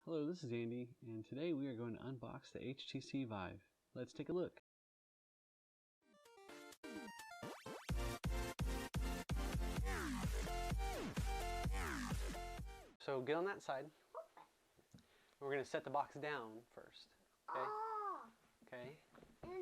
Hello, this is Andy, and today we are going to unbox the HTC Vive. Let's take a look. So get on that side. We're going to set the box down first. Okay? Okay.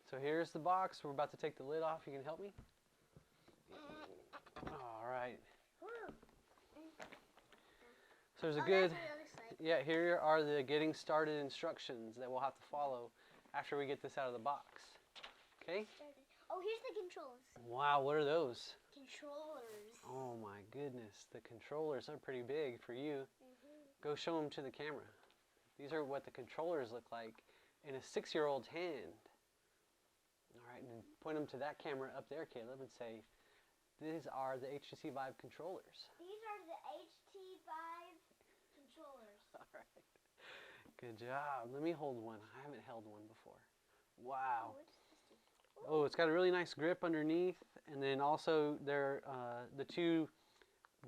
So here's the box. We're about to take the lid off. You can help me? Alright. So there's a good, here are the getting started instructions that we'll have to follow after we get this out of the box. Okay? Oh, here's the controls. Wow, what are those? Controllers. Oh my goodness, the controllers are pretty big for you. Go show them to the camera. These are what the controllers look like in a 6-year-old's hand. Alright, and point them to that camera up there, Caleb, and say, these are the HTC Vive controllers. These are the HTC Vive controllers. Alright. Good job. Let me hold one. I haven't held one before. Wow. Oh, it's got a really nice grip underneath, and then also the two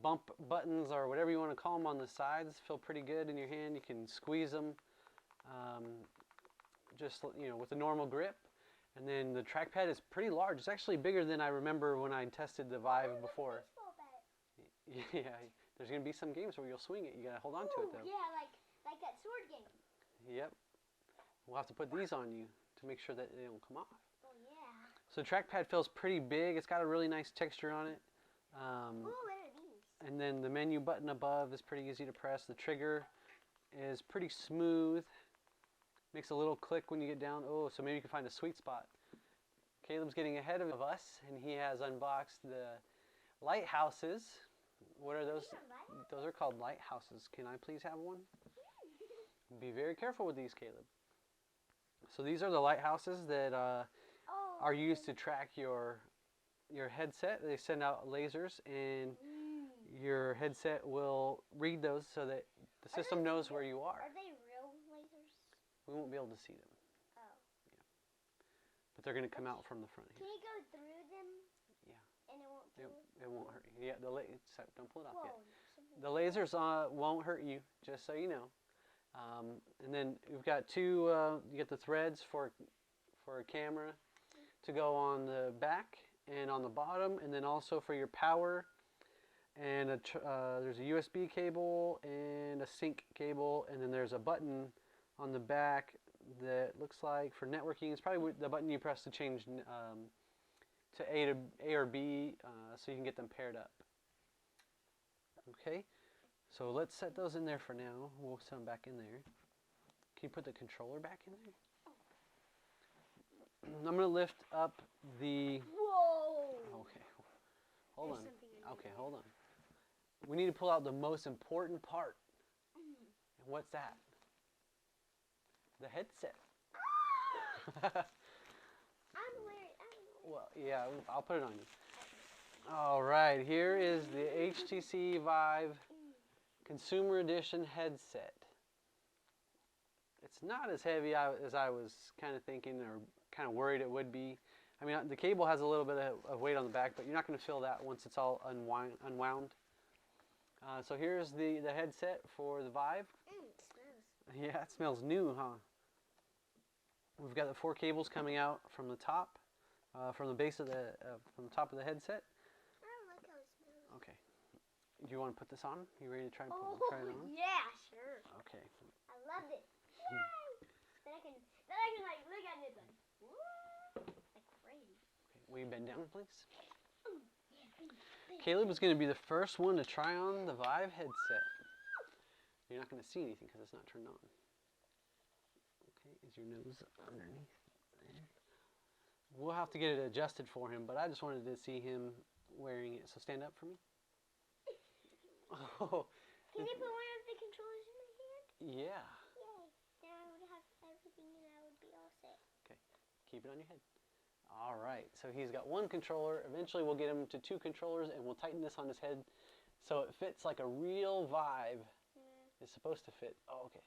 bump buttons, or whatever you want to call them, on the sides feel pretty good in your hand. You can squeeze them just, with a normal grip. And then the trackpad is pretty large. It's actually bigger than I remember when I tested the Vive before. Yeah, there's going to be some games where you'll swing it. You got to hold on to it, though. Yeah, like that sword game. Yep. We'll have to put these on you to make sure that they don't come off. Oh, yeah. So the trackpad feels pretty big. It's got a really nice texture on it. What are these? And then the menu button above is pretty easy to press. The trigger is pretty smooth. Makes a little click when you get down. Oh, so maybe you can find a sweet spot. Caleb's getting ahead of us, and he has unboxed the lighthouses. What are those? Those are called lighthouses. Can I please have one? Be very careful with these, Caleb. So these are the lighthouses that are used to track your headset. They send out lasers, and your headset will read those so that the system knows where you are. Are they real lasers? We won't be able to see them. Oh. Yeah. But they're going to come out from the front here. Can you go through them? Yeah. And it won't kill you? It won't hurt you. Yeah, don't pull it off yet. Whoa, The lasers won't hurt you, just so you know. And then we've got two, you get the threads for a camera to go on the back and on the bottom, and then also for your power. And there's a USB cable and a sync cable, and then there's a button on the back that looks like for networking. It's probably the button you press to change to A or B, so you can get them paired up. Okay, so let's set those in there for now. We'll set them back in there. Can you put the controller back in there? I'm going to lift up the... Whoa! Okay, hold on. Okay, hold on. We need to pull out the most important part. And what's that? The headset. Well, yeah, I'll put it on you. All right, here is the HTC Vive Consumer Edition headset. It's not as heavy as I was kind of thinking, or kind of worried it would be. I mean, the cable has a little bit of weight on the back, but you're not going to feel that once it's all unwound. So here's the headset for the Vive. It smells. Yeah, it smells new, huh? We've got the 4 cables coming out from the top, from the base of from the top of the headset. I don't like how it smells. Okay. Do you want to put this on? You ready to try it on? Yeah, sure. Okay. I loved it. Yay! Then I can like look at it like, woo! Like crazy. Okay. Will you bend down, please? Yeah, Caleb is going to be the first one to try on the Vive headset. You're not going to see anything because it's not turned on. Okay, is your nose underneath there? We'll have to get it adjusted for him, but I just wanted to see him wearing it. So stand up for me. Oh. Can you put one of the controllers in my hand? Yeah. Yay. Then I would have everything and I would be all set. Okay, keep it on your head. All right, so he's got 1 controller. Eventually we'll get him to 2 controllers, and we'll tighten this on his head so it fits like a real Vive. It's supposed to fit. Oh, okay.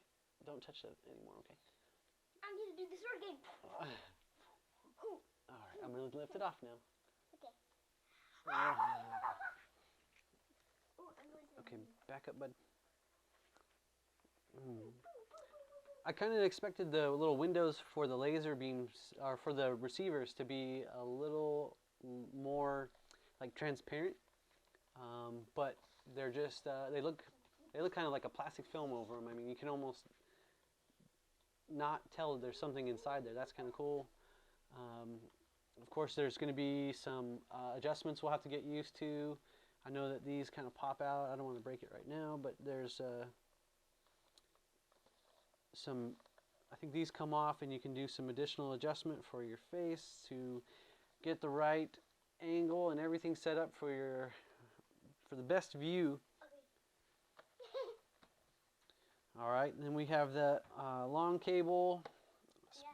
Don't touch it anymore, okay? I'm going to do the sword game. All right, I'm going to lift it off now. Okay. Okay, back up, bud. I kind of expected the little windows for the laser beams, or for the receivers, to be a little more like transparent, but they're just they look kind of like a plastic film over them. I mean, you can almost not tell there's something inside there. That's kind of cool. Of course, there's going to be some adjustments we'll have to get used to. I know that these kind of pop out. I don't want to break it right now, but there's some, I think these come off and you can do some additional adjustment for your face to get the right angle and everything set up for the best view. All right, and then we have the long cable. Yeah.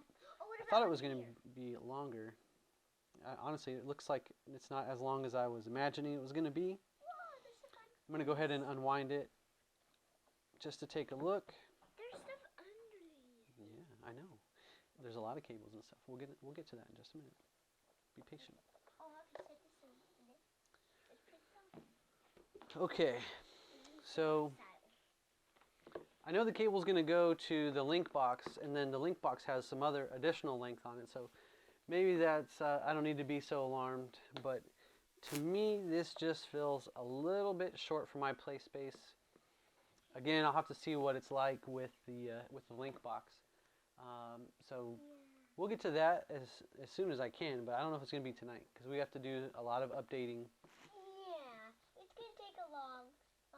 Oh, what I thought it about was going to here? be longer. Honestly, it looks like it's not as long as I was imagining it was going to be. Whoa, there's stuff I'm going to go ahead and unwind it just to take a look. there's stuff underneath. Yeah, I know. There's a lot of cables and stuff. We'll get to that in just a minute. Be patient. Oh, I can set this in this. It's pretty fun. Okay, so I know the cable's going to go to the link box, and then the link box has some other additional length on it, so maybe that's, I don't need to be so alarmed, but to me this just feels a little bit short for my play space. Again, I'll have to see what it's like with the link box. So we'll get to that as soon as I can, but I don't know if it's going to be tonight, because we have to do a lot of updating. Yeah, it's gonna take a long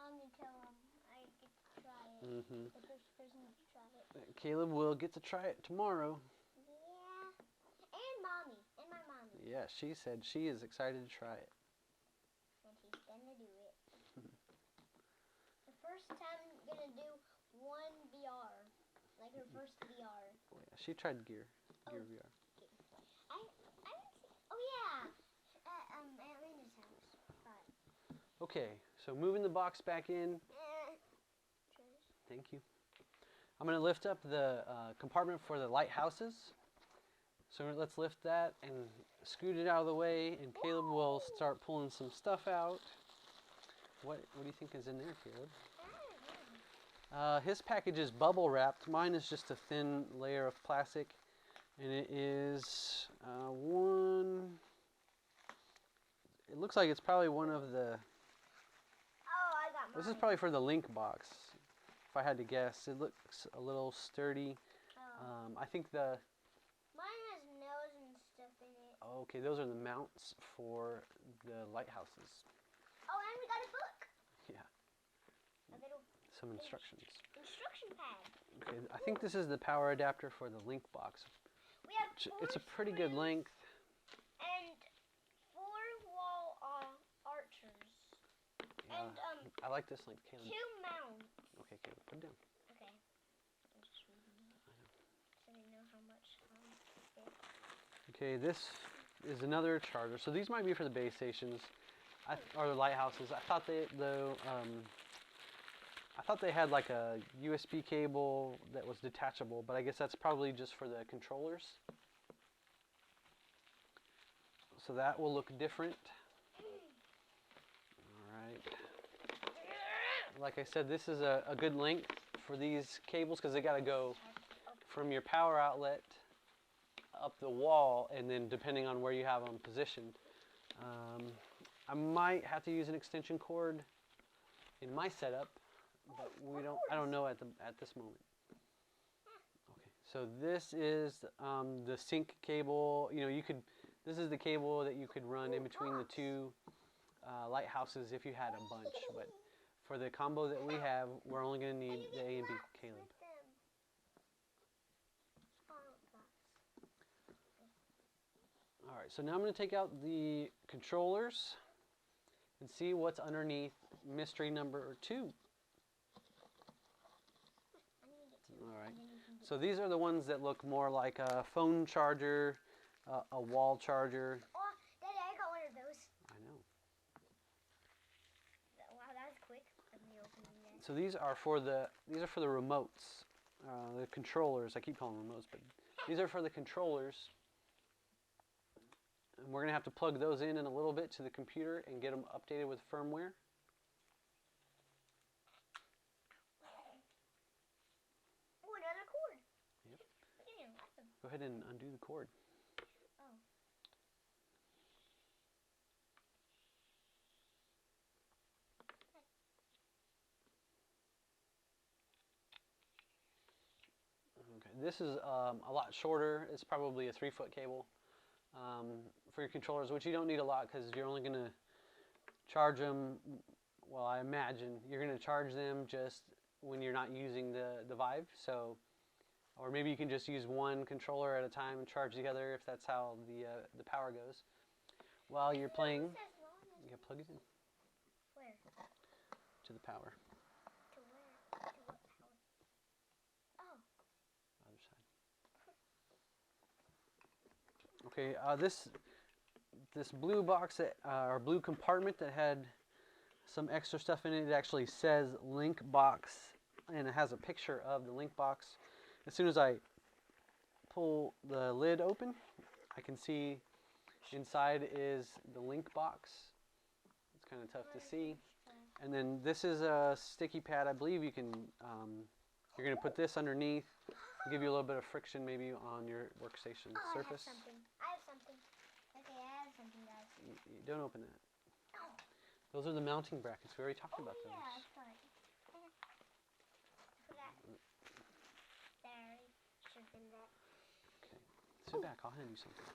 until I get to try it. The first person to try it. Caleb will get to try it tomorrow. Yeah, and mommy, and my mommy, Yeah, she said she is excited to try it. and she's gonna do it. The first time I'm gonna do one VR, like her first VR. Oh, yeah, she tried Gear VR. I haven't seen. Oh yeah, at Raina's house. But Okay, so moving the box back in. Thank you. I'm going to lift up the compartment for the lighthouses. So let's lift that and scoot it out of the way, and Caleb will start pulling some stuff out. What do you think is in there, Caleb? His package is bubble wrapped. Mine is just a thin layer of plastic, and it is it looks like it's probably one of the, Oh, I got mine. this is probably for the link box. If I had to guess, it looks a little sturdy. Oh. I think the, Mine has nose and stuff in it. okay, those are the mounts for the lighthouses. Oh, and we got a book. Yeah, A little some instructions. instruction pad. Okay, I think this is the power adapter for the link box. We have It's a four pretty good screws length. and 4 wall archers. Yeah, And I like this length, Caleb. 2 mounts. Okay, Caleb, put it down. Okay. I'm just reading it. So they know how much it. Okay, this is another charger. So these might be for the base stations, or the lighthouses. I thought they had like a USB cable that was detachable, but I guess that's probably just for the controllers. So that will look different. All right. Like I said, this is a good length for these cables, because they got to go from your power outlet up the wall, and then depending on where you have them positioned. I might have to use an extension cord in my setup, but I don't know at this moment. Okay, so this is the sync cable. You know, this is the cable that you could run in between the two lighthouses if you had a bunch, but for the combo that we have, we're only going to need the A and B, Caleb. All right, so now I'm going to take out the controllers and see what's underneath mystery number 2. All right, so these are the ones that look more like a phone charger, a wall charger. Oh, Daddy, I got one of those. I know. Wow, that was quick. Let me open them. So these are for the remotes, the controllers. I keep calling them remotes, but these are for the controllers. And we're going to have to plug those in a little bit to the computer and get them updated with firmware. ahead and undo the cord. Oh. Okay, this is a lot shorter. It's probably a 3-foot cable for your controllers, which you don't need a lot because you're only going to charge them. Well, I imagine you're going to charge them just when you're not using the Vive. So, or maybe you can just use one controller at a time and charge the other if that's how the power goes. While you're playing, you plug it in. Where? To the power. To where? To what power? Oh. Other side. Okay, this blue box that, or blue compartment that had some extra stuff in it, it actually says link box, and it has a picture of the link box. As soon as I pull the lid open, I can see inside is the link box. It's kind of tough to see. And then this is a sticky pad. I believe you can, you're going to put this underneath, give you a little bit of friction maybe on your workstation surface. I have something. Okay, I have something, guys. Don't open that. Those are the mounting brackets. We already talked about those. Yeah, that's right. Put that there. Should have been that. Okay. Sit back. I'll hand you something.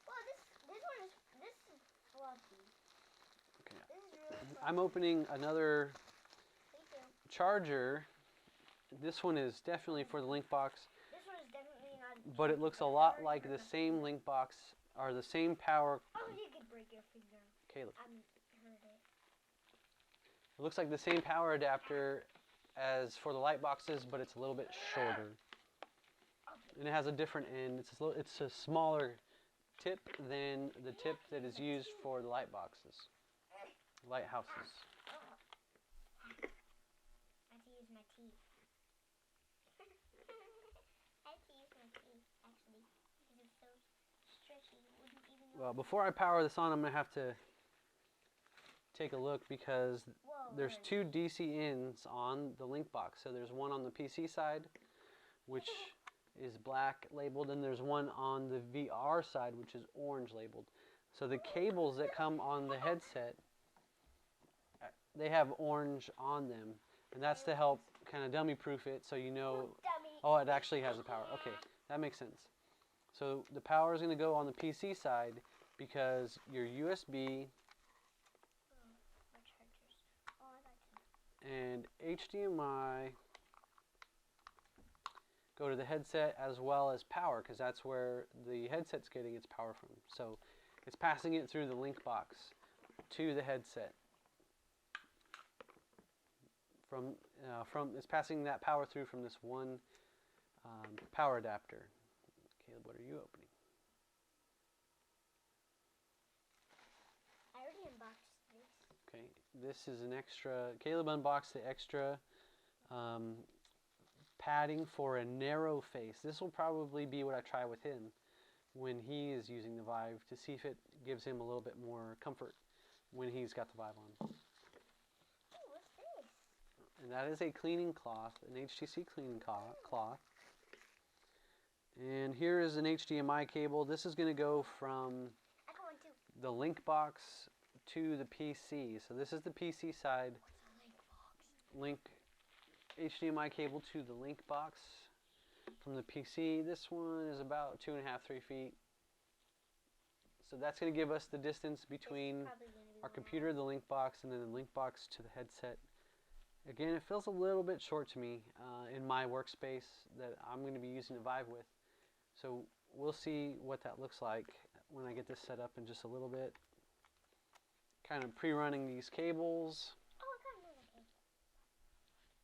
Well, this is fluffy. Okay. This is really fluffy. I'm opening another charger. This one is definitely for the link box. This one is definitely not. But it looks a lot like the same link box, or the same power. Oh, you could break your finger. Caleb. I heard it. It looks like the same power adapter as for the light boxes, but it's a little bit shorter. And it has a different end. It's a smaller tip than the tip that is used for the light boxes, lighthouses. I have to use my teeth. I have to use my teeth, actually, because it's so stretchy. Wouldn't even know. Well, before I power this on, I'm going to have to take a look because there's two DC ins on the link box. So there's one on the PC side, which is black labeled, and there's one on the VR side, which is orange labeled. So the cables that come on the headset, they have orange on them, and that's to help kind of dummy proof it so you know, oh, it actually has the power. Okay, that makes sense. So the power is going to go on the PC side because your USB and HDMI go to the headset as well as power, because that's where the headset's getting its power from. So it's passing it through the link box to the headset. It's passing that power through from this one power adapter. Caleb, what are you opening? I already unboxed this. Okay, this is an extra. Caleb unboxed the extra padding for a narrow face. This will probably be what I try with him when he is using the Vive, to see if it gives him a little bit more comfort when he's got the Vive on. Hey, what's this? And that is a cleaning cloth, an HTC cleaning cloth. And here is an HDMI cable. This is going to go from the link box to the PC. So this is the PC side. Link HDMI cable to the link box from the PC. This one is about 2.5, 3 feet. So that's going to give us the distance between our computer, the link box, and then the link box to the headset. Again, it feels a little bit short to me in my workspace that I'm going to be using the Vive with. So we'll see what that looks like when I get this set up in just a little bit. Kind of pre-running these cables. Oh, I got another cable.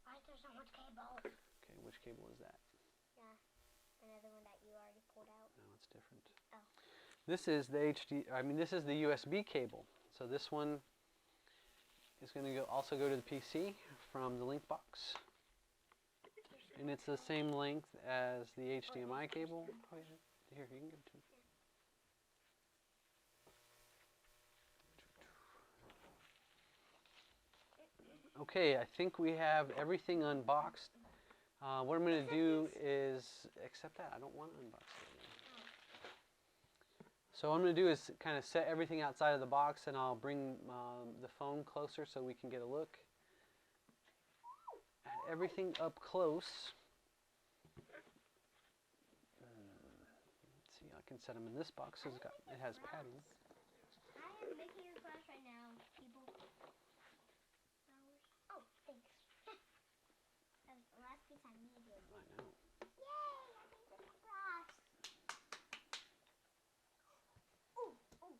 Why is there so much cable? Okay, which cable is that? Yeah, another one that you already pulled out. No, it's different. Oh. This is the this is the USB cable. So this one is going to also go to the PC from the link box. And it's the same length as the HDMI cable. Oh, yeah. Here, you can give it to me. Okay, I think we have everything unboxed. What I'm going to do is accept that. I don't want to unbox it. So what I'm going to do is kind of set everything outside of the box, and I'll bring the phone closer so we can get a look at everything up close. Let's see, I can set them in this box. It has padding. I am making your class right now, people. Oh, thanks. That was the last piece I needed. I know. Yay! I made the cross. Ooh, ooh.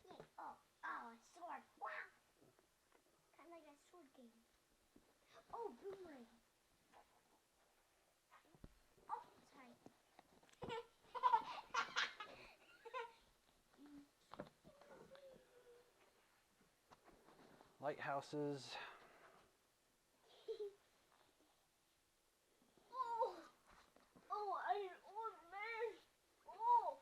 Yay! Oh, a sword! Wow! Kind of like a sword game. Oh, boomerang. Oh, sorry. Lighthouses. Oh, I need old man. Oh.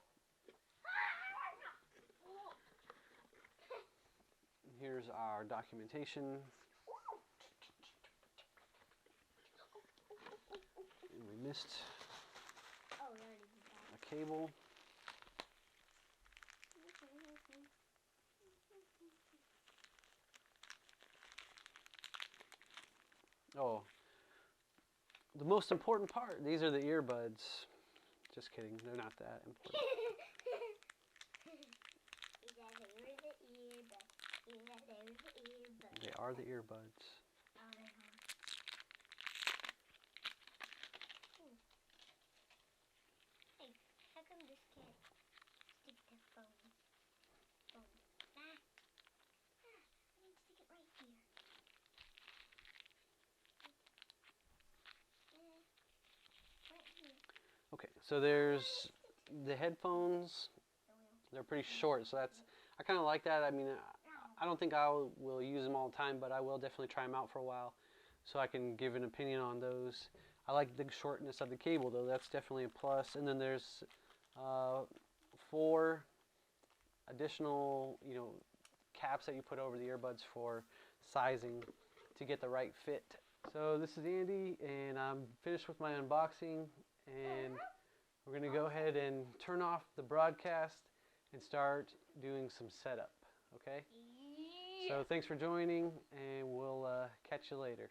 Here's our documentation. And we missed Oh, we already did that. a cable. Oh, the most important part. These are the earbuds. Just kidding. They're not that important. They are the earbuds. Oh, they are. Hey, how come this can't stick to phone? I need to stick it right here. Right here. Okay, so there's the headphones. They're pretty short, so I kind of like that. I mean, I don't think I will use them all the time, but I will definitely try them out for a while so I can give an opinion on those. I like the shortness of the cable, though. That's definitely a plus. And then there's 4 additional, caps that you put over the earbuds for sizing to get the right fit. So this is Andy, and I'm finished with my unboxing, and we're going to go ahead and turn off the broadcast and start doing some setup, okay? So thanks for joining, and we'll catch you later.